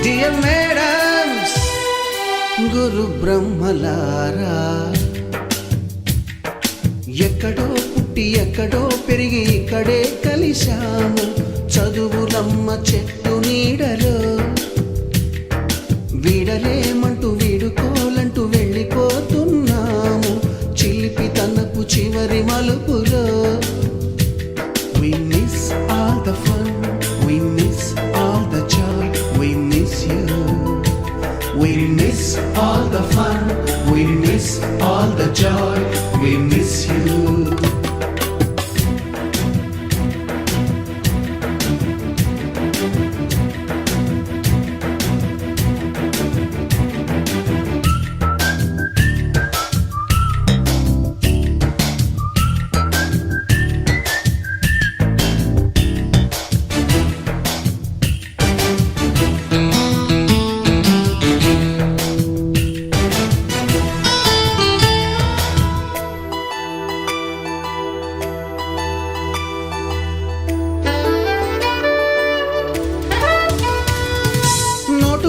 Dear madams, గురు బ్రహ్మలారా, ఎక్కడో పుట్టి ఎక్కడో పెరిగి ఇక్కడే కలిశాము చదువులమ్మ చెట్టు నీడలో. వీడలేమంటూ వీడుకోలంటూ వెళ్ళిపోతున్నాము చిలిపి తనపు చివరి మలుపులో. We miss all the fun, we miss all the joy, we miss you. We miss all the fun, we miss all the joy, we miss you.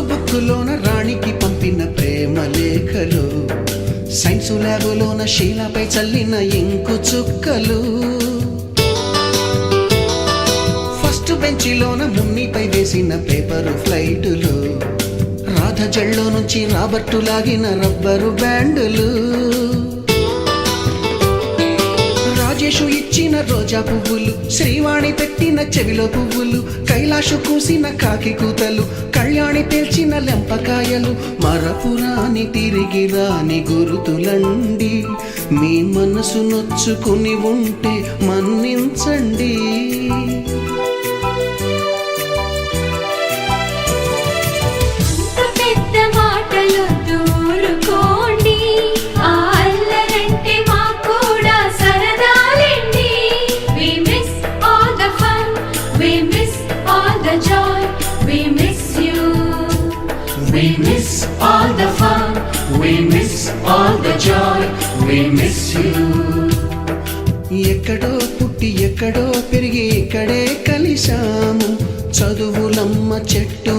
బుక్కులోన రాణికి పంపిన ప్రేమ లేఖలు, సైన్సు ల్యాబులోన శీలపై చల్లిన ఇంకు చుక్కలు, ఫస్ట్ బెంచిలోన మున్నిపై వేసిన పేపరు ఫ్లైటులు, రాధ జల్లో నుంచి రాబర్టు లాగిన rubber బ్యాండులు, Rajesh ఇచ్చిన రోజా పువ్వులు, శ్రీవాణి పెట్టిన చెవిలో పువ్వులు, కైలాషు కూసిన కాకి కూతలు, కళ్యాణి పేల్చిన లెంపకాయలు, మరపురాని తిరిగి రాని గురుతులండి. మీ మనసు నొచ్చుకుని ఉంటే మన్నించండి. We miss all the fun, we miss all the joy, we miss you. ఎక్కడో పుట్టి ఎక్కడో పెరిగి ఇక్కడే కలిశాము చదువులమ్మ చెట్టు